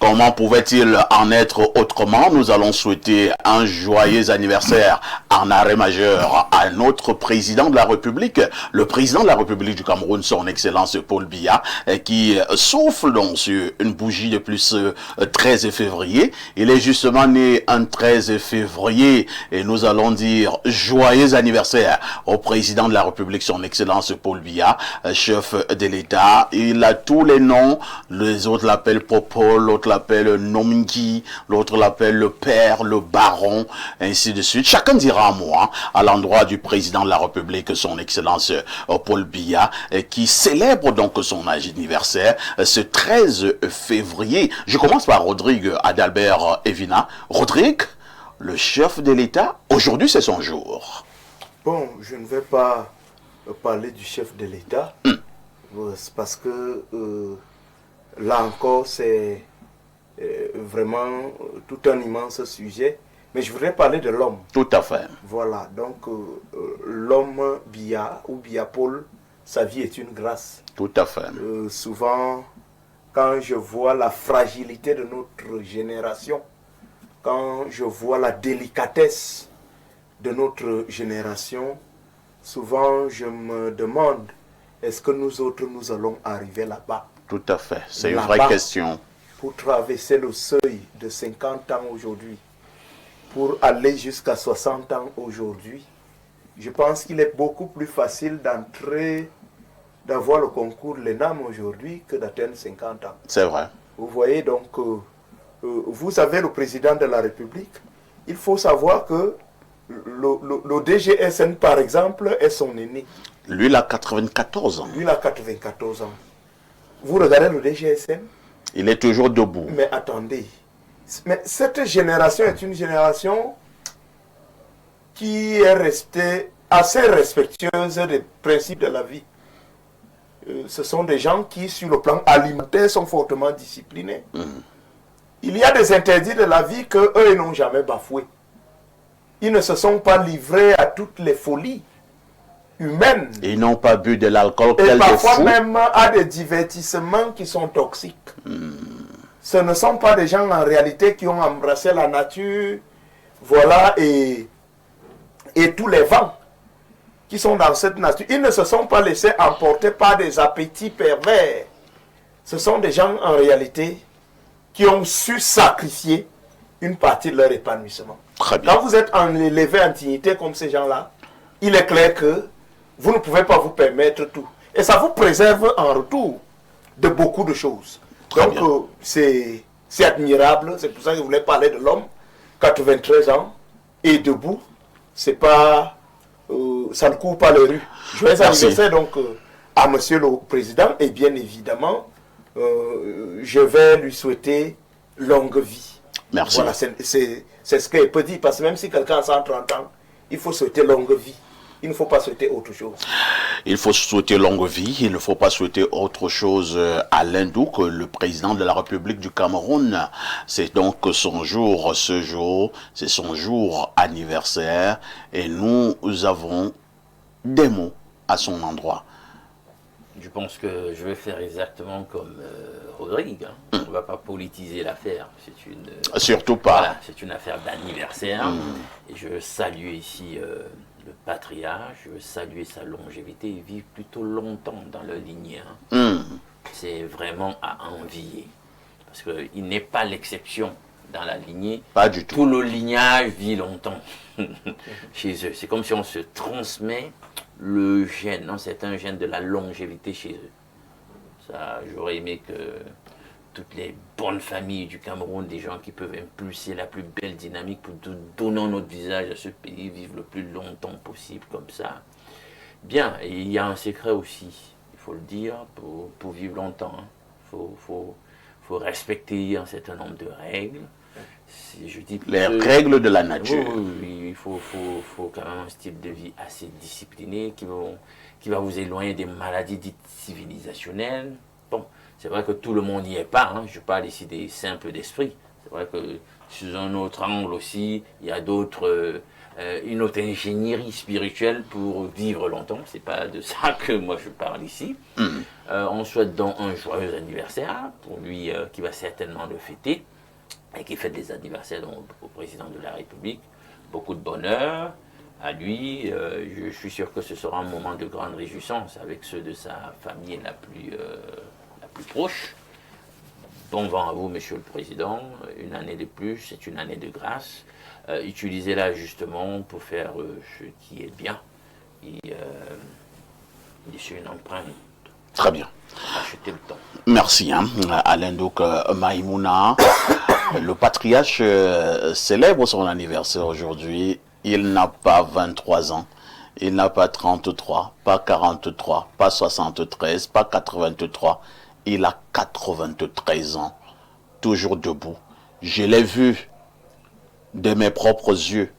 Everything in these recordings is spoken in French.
Comment pouvait-il en être autrement? Nous allons souhaiter un joyeux anniversaire en arrêt majeur à notre président de la République, le président de la République du Cameroun, son Excellence Paul Biya, qui souffle donc sur une bougie depuis ce 13 février. Il est justement né un 13 février et nous allons dire joyeux anniversaire au président de la République, son Excellence Paul Biya, chef de l'État. Il a tous les noms, les autres l'appellent Popo, l'autre l'appelle Nomingi, l'autre l'appelle le père, le baron, ainsi de suite. Chacun dira un mot à l'endroit du président de la République, son Excellence Paul Biya, qui célèbre donc son anniversaire ce 13 février. Je commence par Rodrigue Adalbert Evina. Rodrigue, le chef de l'État, aujourd'hui c'est son jour. Bon, je ne vais pas parler du chef de l'État, parce que là encore c'est vraiment tout un immense sujet, mais je voudrais parler de l'homme. Tout à fait. Voilà, donc l'homme Biya ou Biya Paul, sa vie est une grâce. Tout à fait. Souvent, quand je vois la fragilité de notre génération, quand je vois la délicatesse de notre génération, souvent je me demande, est-ce que nous autres, nous allons arriver là-bas? Tout à fait, c'est une vraie question. Pour traverser le seuil de 50 ans aujourd'hui, pour aller jusqu'à 60 ans aujourd'hui, je pense qu'il est beaucoup plus facile d'entrer, d'avoir le concours l'ENAM aujourd'hui que d'atteindre 50 ans. C'est vrai. Vous voyez, donc, vous avez le président de la République. Il faut savoir que le DGSN, par exemple, est son aîné. Lui, il a 94 ans. Lui, il a 94 ans. Vous regardez le DGSN? Il est toujours debout. Mais attendez. Mais cette génération est une génération qui est restée assez respectueuse des principes de la vie. Ce sont des gens qui, sur le plan alimentaire, sont fortement disciplinés. Il y a des interdits de la vie qu'eux, ils n'ont jamais bafoués. Ils ne se sont pas livrés à toutes les folies humaines. Ils n'ont pas bu de l'alcool. Et parfois même à des divertissements qui sont toxiques. Ce ne sont pas des gens en réalité qui ont embrassé la nature, voilà, et tous les vents qui sont dans cette nature. Ils ne se sont pas laissés emporter par des appétits pervers. Ce sont des gens en réalité qui ont su sacrifier une partie de leur épanouissement. Très bien. Quand vous êtes élevé en dignité comme ces gens-là, il est clair que vous ne pouvez pas vous permettre tout. Et ça vous préserve en retour de beaucoup de choses. Donc c'est admirable, c'est pour ça que je voulais parler de l'homme, 93 ans, et debout, c'est pas, ça ne court pas les rues. Joyeux anniversaire donc à monsieur le président, et bien évidemment, je vais lui souhaiter longue vie. Merci. Voilà, c'est ce qu'il peut dire, parce que même si quelqu'un a 130 ans, il faut souhaiter longue vie. Il ne faut pas souhaiter autre chose. Il faut souhaiter longue vie, il ne faut pas souhaiter autre chose à l'Hindouk, le président de la République du Cameroun. C'est donc son jour, ce jour, c'est son jour anniversaire et nous avons des mots à son endroit. Je pense que je vais faire exactement comme Rodrigue. On ne va pas politiser l'affaire. C'est une, surtout pas. Voilà, c'est une affaire d'anniversaire. Et je salue ici le patriarche, je veux saluer sa longévité. Il vit plutôt longtemps dans leur lignée. C'est vraiment à envier. Parce qu'il n'est pas l'exception dans la lignée. Pas du tout. Tout le lignage vit longtemps chez eux. C'est comme si on se transmet le gène. Non, c'est un gène de la longévité chez eux. Ça, j'aurais aimé que toutes les bonnes familles du Cameroun, des gens qui peuvent impulser la plus belle dynamique pour donner notre visage à ce pays, vivent le plus longtemps possible comme ça. Bien, et il y a un secret aussi, il faut le dire, pour vivre longtemps. Faut respecter un certain nombre de règles. Je dis les règles de la nature. Oui, il faut quand même un style de vie assez discipliné qui va vous éloigner des maladies dites civilisationnelles. Bon, c'est vrai que tout le monde n'y est pas. Je parle ici des simples d'esprit. C'est vrai que sous un autre angle aussi, il y a d'autres une autre ingénierie spirituelle pour vivre longtemps. C'est pas de ça que moi je parle ici. On souhaite donc un joyeux anniversaire pour lui qui va certainement le fêter et qui fête des anniversaires donc, au président de la République. Beaucoup de bonheur à lui. Je suis sûr que ce sera un moment de grande réjouissance avec ceux de sa famille la plus proche. Bon vent à vous, Monsieur le Président. Une année de plus, c'est une année de grâce. Utilisez-la justement pour faire ce qui est bien. Et sur une empreinte. Très bien. Achetez le temps. Merci, Alain Douk Maïmouna. Le patriarche célèbre son anniversaire aujourd'hui. Il n'a pas 23 ans. Il n'a pas 33, pas 43, pas 73, pas 83. Il a 93 ans. Toujours debout. Je l'ai vu de mes propres yeux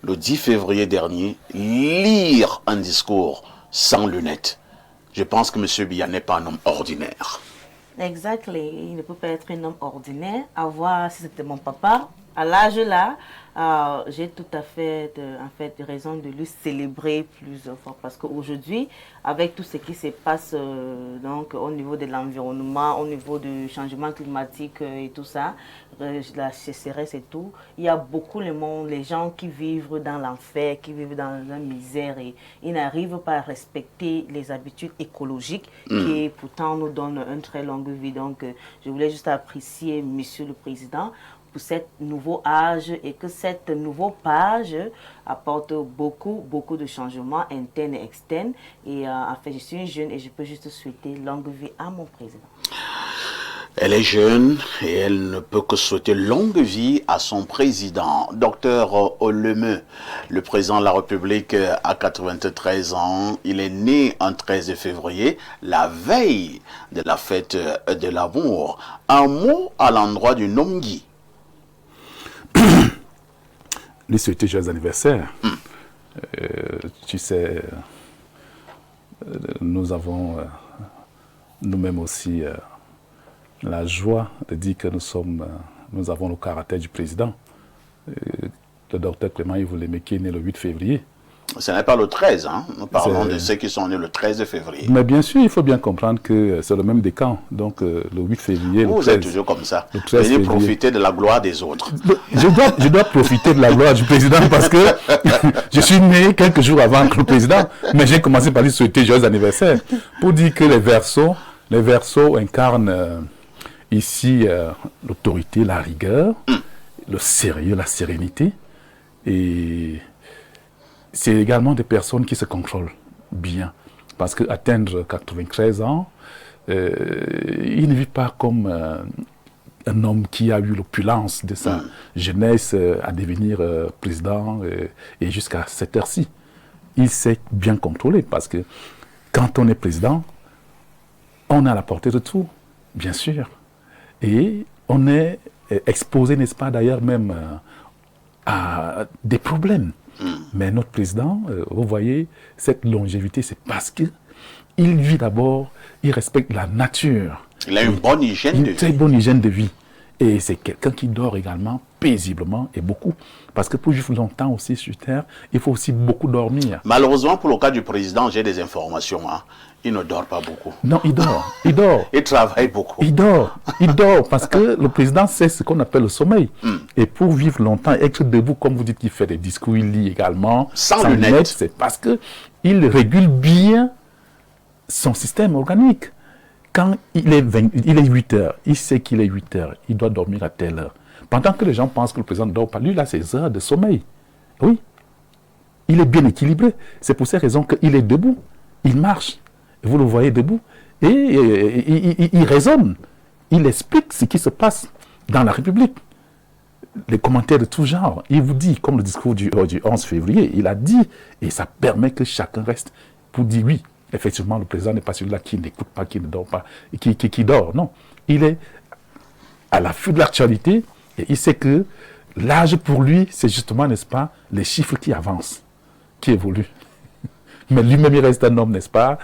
le 10 février dernier lire un discours sans lunettes. Je pense que M. Biya n'est pas un homme ordinaire. Exactement. Il ne peut pas être un homme ordinaire. À voir si c'était mon papa, à l'âge là, j'ai tout à fait, raison de lui célébrer plus fort. Parce qu'aujourd'hui, avec tout ce qui se passe donc, au niveau de l'environnement, au niveau du changement climatique et tout ça, la sécheresse et tout, il y a beaucoup les gens qui vivent dans l'enfer, qui vivent dans la misère et ils n'arrivent pas à respecter les habitudes écologiques qui pourtant nous donnent une très longue vie. Donc, je voulais juste apprécier Monsieur le Président pour ce nouveau âge et que cette nouvelle page apporte beaucoup de changements internes et externes. Et en fait, je suis jeune et je peux juste souhaiter longue vie à mon président. Elle est jeune et elle ne peut que souhaiter longue vie à son président. Docteur Oleme, le président de la République a 93 ans. Il est né un 13 février, la veille de la fête de l'amour. Un mot à l'endroit du Nongi. Lui souhaiter joyeux anniversaire. Tu sais, nous avons nous-mêmes aussi la joie de dire que nous avons le caractère du président. Le docteur Clément Yves qui est né le 8 février. Ce n'est pas le 13, hein? Nous parlons de ceux qui sont nés le 13 février. Mais bien sûr, il faut bien comprendre que c'est le même décan. Donc le 8 février, vous le 13, êtes toujours comme ça. Venez février. Profiter de la gloire des autres. Je dois profiter de la gloire du président parce que je suis né quelques jours avant que le président, mais j'ai commencé par lui souhaiter joyeux anniversaire pour dire que les Verseaux incarnent ici l'autorité, la rigueur, le sérieux, la sérénité. Et c'est également des personnes qui se contrôlent bien. Parce qu'atteindre 93 ans, il ne vit pas comme un homme qui a eu l'opulence de sa jeunesse à devenir président et jusqu'à cette heure-ci. Il s'est bien contrôlé parce que quand on est président, on est à la portée de tout, bien sûr. Et on est exposé, n'est-ce pas, d'ailleurs même à des problèmes. Mais notre président, vous voyez, cette longévité, c'est parce qu'il vit d'abord, il respecte la nature. Il a une bonne hygiène de vie. Une très bonne hygiène de vie. Et c'est quelqu'un qui dort également paisiblement et beaucoup. Parce que pour vivre longtemps aussi sur Terre, il faut aussi beaucoup dormir. Malheureusement, pour le cas du président, j'ai des informations. Hein. Il ne dort pas beaucoup. Non, il dort. Il dort. Il travaille beaucoup. Il dort parce que le président sait ce qu'on appelle le sommeil. Et pour vivre longtemps, être debout, comme vous dites, qu'il fait des discours, il lit également. Sans lunettes. C'est parce qu'il régule bien son système organique. Quand il est 8 heures, il sait qu'il est 8 heures, il doit dormir à telle heure. Pendant que les gens pensent que le président ne dort pas, lui, il a ses heures de sommeil. Oui. Il est bien équilibré. C'est pour ces raisons qu'il est debout. Il marche. Vous le voyez debout. Et il raisonne. Il explique ce qui se passe dans la République. Les commentaires de tout genre. Il vous dit, comme le discours du 11 février, il a dit, et ça permet que chacun reste pour dire oui. Effectivement, le président n'est pas celui-là qui n'écoute pas, qui ne dort pas, qui dort. Non. Il est à l'affût de l'actualité et il sait que l'âge pour lui, c'est justement, n'est-ce pas, les chiffres qui avancent, qui évoluent. Mais lui-même, il reste un homme, n'est-ce pas,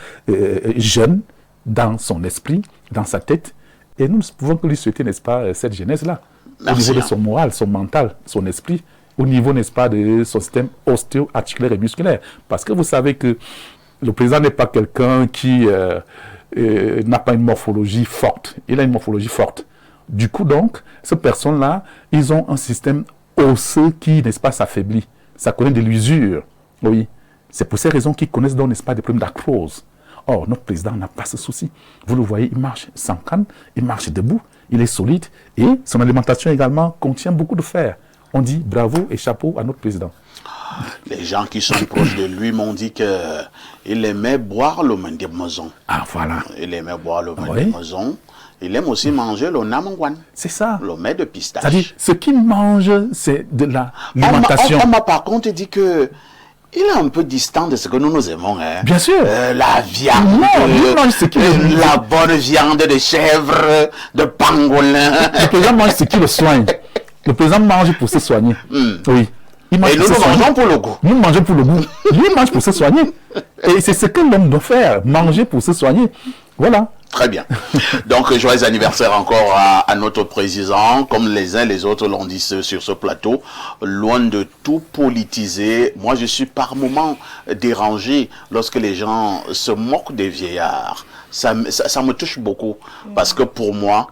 jeune dans son esprit, dans sa tête. Et nous ne pouvons que lui souhaiter, n'est-ce pas, cette jeunesse-là. Au niveau de son moral, son mental, son esprit. au niveau, n'est-ce pas, de son système ostéo-articulaire et musculaire. Parce que vous savez que le président n'est pas quelqu'un qui n'a pas une morphologie forte. Il a une morphologie forte. Du coup, donc, ces personnes-là, ils ont un système osseux qui, n'est-ce pas, s'affaiblit. Ça connaît de l'usure. Oui. C'est pour ces raisons qu'ils connaissent donc, n'est-ce pas, des problèmes d'arthrose. Or, notre président n'a pas ce souci. Vous le voyez, il marche sans canne, il marche debout, il est solide et son alimentation également contient beaucoup de fer. On dit bravo et chapeau à notre président. Les gens qui sont proches de lui m'ont dit qu'il aimait boire le mandibmozon. Ah, voilà. Il aimait boire le mandibmozon. Il aime aussi manger le namangwan. C'est ça. Le mets de pistache. C'est-à-dire, ce qu'il mange, c'est de l'alimentation. On m'a par contre dit que il est un peu distant de ce que nous aimons. Hein. Bien sûr. La viande, la bonne viande de chèvre, de pangolin. Le président mange ce qui le soigne. Le président mange pour se soigner. Oui. Et nous mangeons pour le goût. Nous mangeons pour le goût. Lui mange pour se soigner. Et c'est ce que l'homme doit faire, manger pour se soigner. Voilà. Très bien. Donc, joyeux anniversaire encore à notre président. Comme les uns les autres l'ont dit sur ce plateau, loin de tout politiser, moi je suis par moments dérangé lorsque les gens se moquent des vieillards. Ça me touche beaucoup. Parce que pour moi,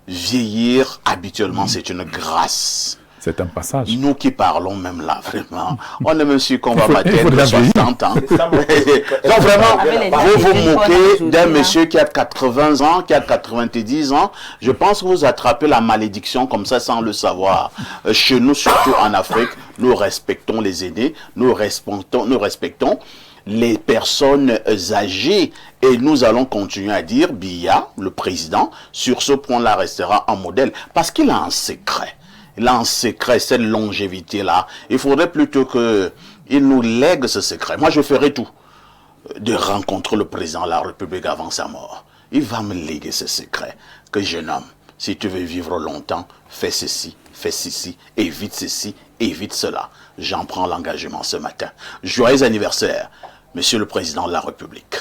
vieillir habituellement, c'est une grâce. C'est un passage. Nous qui parlons même là, vraiment, on est même sûr qu'on va m'atteindre 60 ans. Donc vraiment, vous vous moquez d'un monsieur qui a 80 ans, qui a 90 ans. Je pense que vous attrapez la malédiction comme ça sans le savoir. Chez nous, surtout en Afrique, nous respectons les aînés, nous respectons les personnes âgées et nous allons continuer à dire Biya, le président, sur ce point-là restera un modèle parce qu'il a un secret. Il a un secret, cette longévité-là. Il faudrait plutôt qu'il nous lègue ce secret. Moi, je ferai tout de rencontrer le président de la République avant sa mort. Il va me léguer ce secret. Que jeune homme, si tu veux vivre longtemps, fais ceci, évite ceci, évite cela. J'en prends l'engagement ce matin. Joyeux anniversaire, Monsieur le Président de la République.